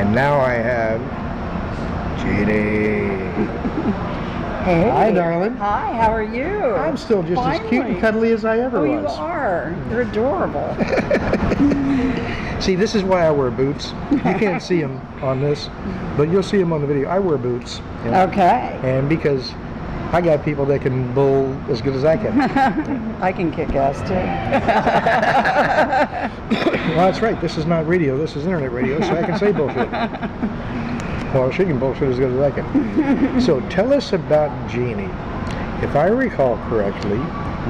And now I have Jeannie. Hey. Hi, darling. Hi, how are you? I'm still just as cute and cuddly as I ever was. Oh, you are. You're adorable. See, this is why I wear boots. You can't see them on this, but you'll see them on the video. I wear boots. You know? Okay. And because I got people that can bowl as good as I can. I can kick ass too. Well, that's right. This is not radio. This is internet radio, so I can say bullshit. Well, she can bullshit as good as I can. So tell us about Jeannie. If I recall correctly,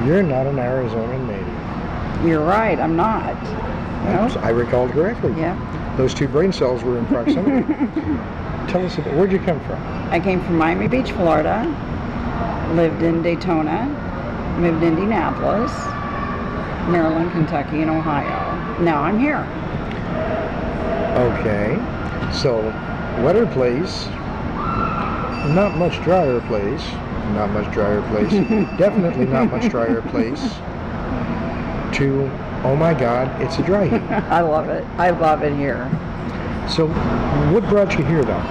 you're not an Arizona native. You're right. I'm not. Nope. I recalled correctly. Yeah. Those two brain cells were in proximity. Tell us about, where'd you come from? I came from Miami Beach, Florida. Lived in Daytona. Moved to Indianapolis, Maryland, Kentucky, and Ohio. Now I'm here. Okay. So, wetter place. Not much drier place. Not much drier place. Definitely not much drier place. To, oh my God, it's a dry heat. I love it. I love it here. So, what brought you here, though?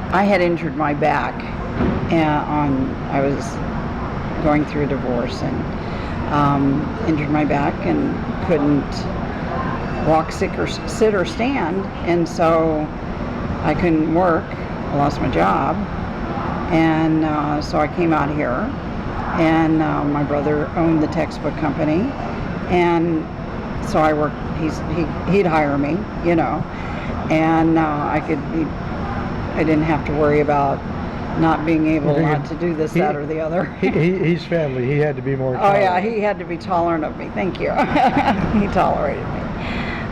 I had injured my back, and I was going through a divorce, and injured my back and couldn't walk, sit, or stand, and so I couldn't work. I lost my job, and so I came out here, and my brother owned the textbook company, and so I worked. He'd hire me, you know, and I didn't have to worry about not being able not to do this, that, or the other. He's family. He had to be more tolerant. Oh yeah, he had to be tolerant of me. Thank you. He tolerated me.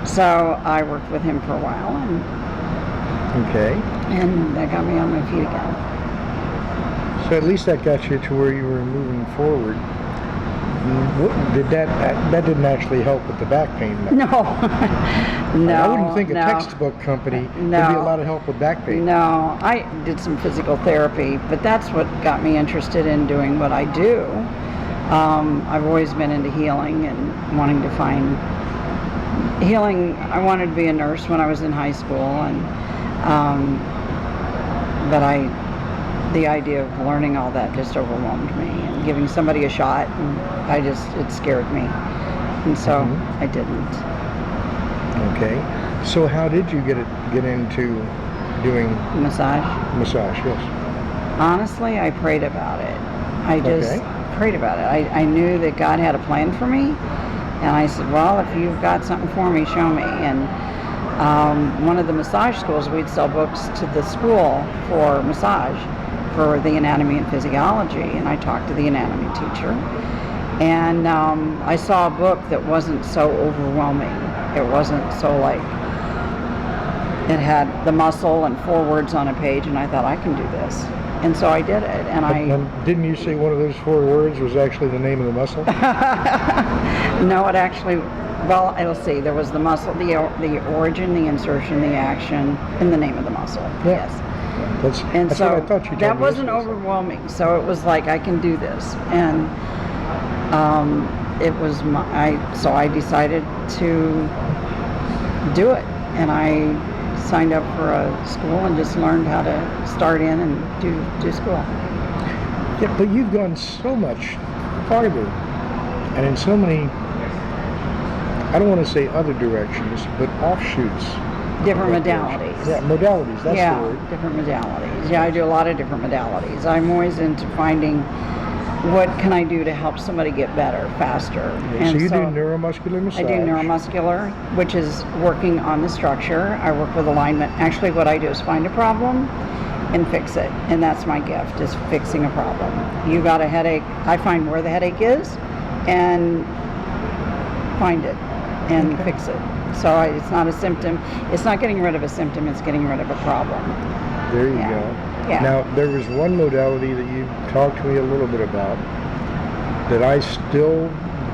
So I worked with him for a while, and that got me on my feet again. So at least that got you to where you were moving forward. What, did that didn't actually help with the back pain? No. No. I wouldn't think a textbook company would be a lot of help with back pain. No, I did some physical therapy, but that's what got me interested in doing what I do. I've always been into healing and wanting to find healing. I wanted to be a nurse when I was in high school, and but the idea of learning all that just overwhelmed me, and giving somebody a shot, and it scared me, and so I didn't. Okay, so how did you get into doing massage? Massage, yes. Honestly, I prayed about it. I just prayed about it. I knew that God had a plan for me, and I said, well, if you've got something for me, show me. And one of the massage schools, we'd sell books to the school for massage, for the anatomy and physiology, and I talked to the anatomy teacher, and I saw a book that wasn't so overwhelming. It wasn't so like, it had the muscle and 4 words on a page, and I thought, I can do this. And so I did it, and didn't you say one of those 4 words was actually the name of the muscle? No, it actually, well, let's see, there was the muscle, the origin, the insertion, the action, and the name of the muscle. Yeah. Yes. That's So what I thought you told that me wasn't overwhelming, so it was like, I can do this. And so I decided to do it, and I signed up for a school and just learned how to start in and do school. Yeah, but you've gone so much farther, and in so many, I don't want to say other directions, but offshoots. Different modalities. Yeah, modalities, that's the word. Different modalities. Yeah, I do a lot of different modalities. I'm always into finding what can I do to help somebody get better, faster. Okay, so you do neuromuscular massage. I do neuromuscular, which is working on the structure. I work with alignment. Actually, what I do is find a problem and fix it. And that's my gift, is fixing a problem. You got a headache, I find where the headache is and find it and fix it. So it's not a symptom. It's not getting rid of a symptom, it's getting rid of a problem. There you go. Yeah. Now, there was one modality that you talked to me a little bit about that I still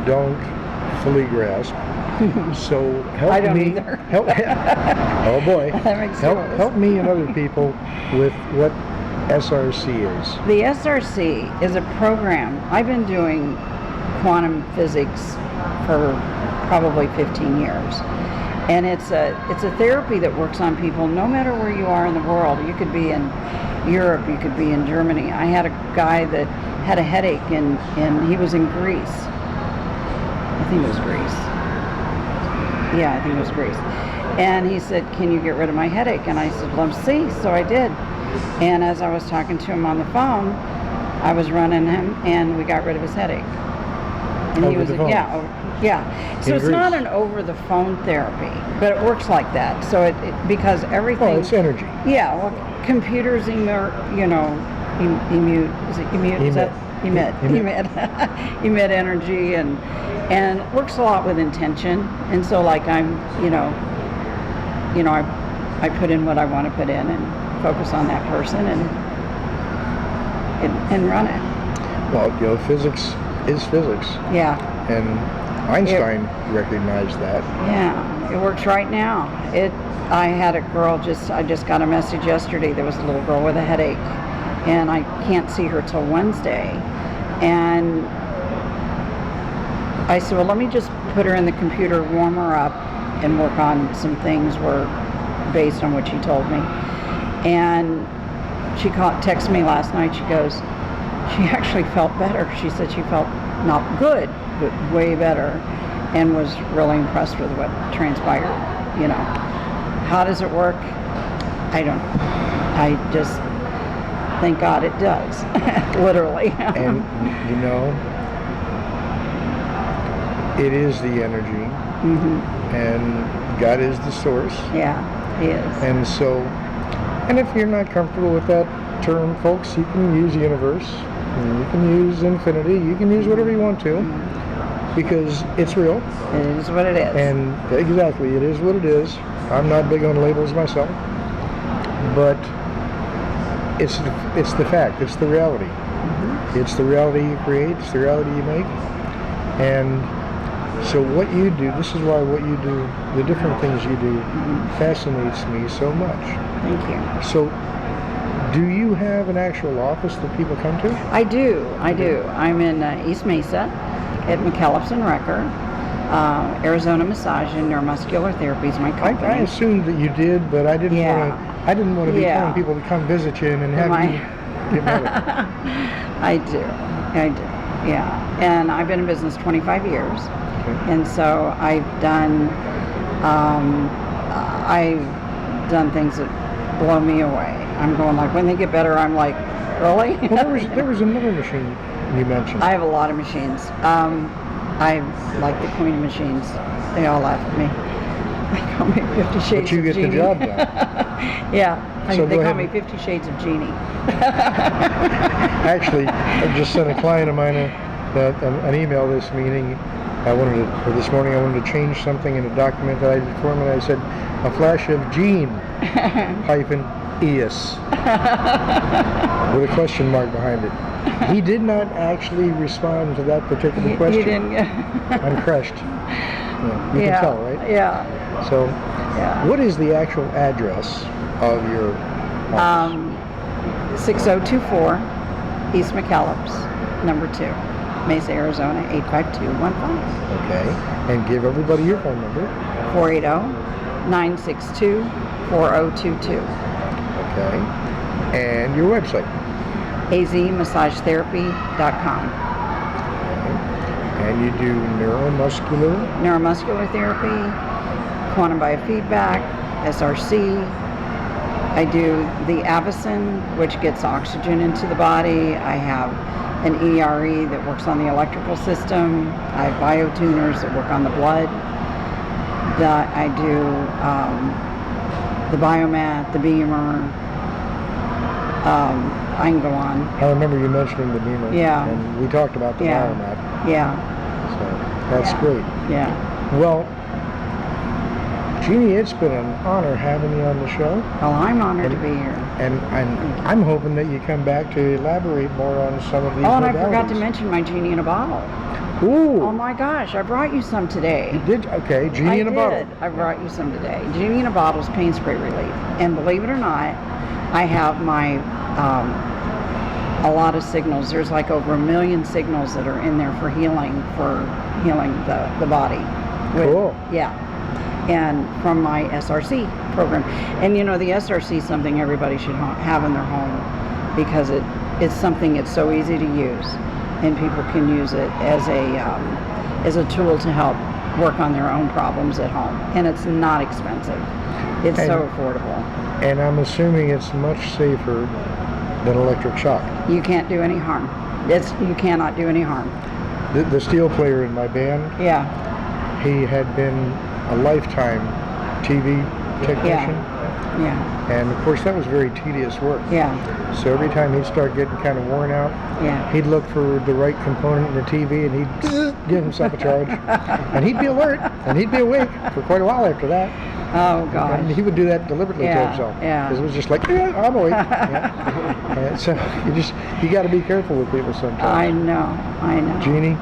don't fully grasp. So help I don't me. either. Oh boy. That makes help me and other people with what SRC is. The SRC is a program. I've been doing quantum physics for probably 15 years. And it's a therapy that works on people no matter where you are in the world. You could be in Europe, you could be in Germany. I had a guy that had a headache and he was in Greece. I think it was Greece. Yeah, I think it was Greece. And he said, "Can you get rid of my headache?" And I said, "Let's see." So I did. And as I was talking to him on the phone, I was running him, and we got rid of his headache. And Over the phone? Yeah. So it's not an over-the-phone therapy, but it works like that. So it because everything. Well, it's energy. Yeah. Well, computers emit. Is it emit? Is that emit energy, and it works a lot with intention. And so, like I put in what I want to put in and focus on that person and run it. Well, physics is physics. Yeah. And Einstein recognized that. Yeah, it works right now. I had a girl I just got a message yesterday. There was a little girl with a headache, and I can't see her till Wednesday. And I said, well, let me just put her in the computer, warm her up, and work on some things based on what she told me. And she texted me last night. She goes, she actually felt better. She said she felt not good, but way better, and was really impressed with what transpired. How does it work? I don't know. I just thank God it does, literally. And it is the energy, and God is the source. Yeah, He is. And so, and if you're not comfortable with that term, folks, you can use universe, and you can use infinity, you can use whatever you want to, because it's real. It is what it is. And exactly, it is what it is. I'm not big on labels myself, but it's the fact, it's the reality. It's the reality you create, it's the reality you make. And so what you do, this is why what you do, the different things you do, fascinates me so much. Thank you. So, do you have an actual office that people come to? I do. I'm in East Mesa at McKellips and Recker. Arizona Massage and Neuromuscular Therapy is my company. I assumed that you did, but I didn't want to be telling people to come visit you and have you get married. I do. Yeah. And I've been in business 25 years. Okay. And so I've done things that blow me away. I'm going like, when they get better, I'm like, really? Well, there was another machine you mentioned. I have a lot of machines. I like the queen of machines. They all laugh at me. They call me 50 Shades of Jeannie. But you get the job done. Yeah. So they call me 50 Shades of Jeannie. Actually, I just sent a client of mine an email this morning. I wanted to change something in a document that I did for him, and I said, a flash of Jean -ES with a question mark behind it. He did not actually respond to that particular question. He didn't. I'm crushed. Yeah, you can tell, right? Yeah. So, what is the actual address of your office? 6024 East McKellips, number 2, Mesa, Arizona, 85215. Okay. And give everybody your phone number. 480-962-4022. Okay. And your website. azmassagetherapy.com. Okay. And you do neuromuscular therapy, quantum biofeedback, SRC. I do the Avicin, which gets oxygen into the body. I have an ERE that works on the electrical system. I have biotuners that work on the blood. I do the biomat, the beamer. I can go on. I remember you mentioning the beamer. Yeah. And we talked about the biomat. Yeah. So that's great. Yeah. Well, Jeannie, it's been an honor having you on the show. Well, I'm honored to be here. And I'm hoping that you come back to elaborate more on some of these modalities. And I forgot to mention my Genie in a bottle. Ooh. Oh my gosh, I brought you some today. You did? Okay, Genie in a bottle. I brought you some today. Genie in a bottle is pain spray relief. And believe it or not, I have my a lot of signals. There's like over 1 million signals that are in there for healing the body. Cool. Yeah. and from my SRC program. And you know, the SRC is something everybody should have in their home, because it's something, it's so easy to use, and people can use it as a tool to help work on their own problems at home. And it's not expensive. It's so affordable. And I'm assuming it's much safer than electric shock. You can't do any harm. You cannot do any harm. The steel player in my band, Yeah. he had been a lifetime TV technician. Yeah. And of course that was very tedious work. Yeah. So every time he'd start getting kind of worn out, Yeah. he'd look for the right component in the TV and he'd give himself a charge. And he'd be alert and he'd be awake for quite a while after that. Oh gosh. And he would do that deliberately to himself. Yeah. Because it was just like, yeah, I'm awake. Yeah. And so you got to be careful with people sometimes. I know. Jeannie,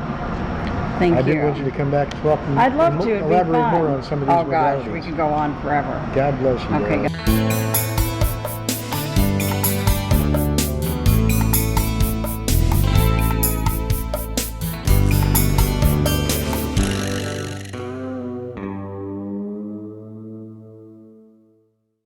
Thank you. I did want you to come back to talk and I'd love to. It'd be elaborate fun. more on some of these Oh gosh, modalities. we could go on forever. God bless you. Okay. guys.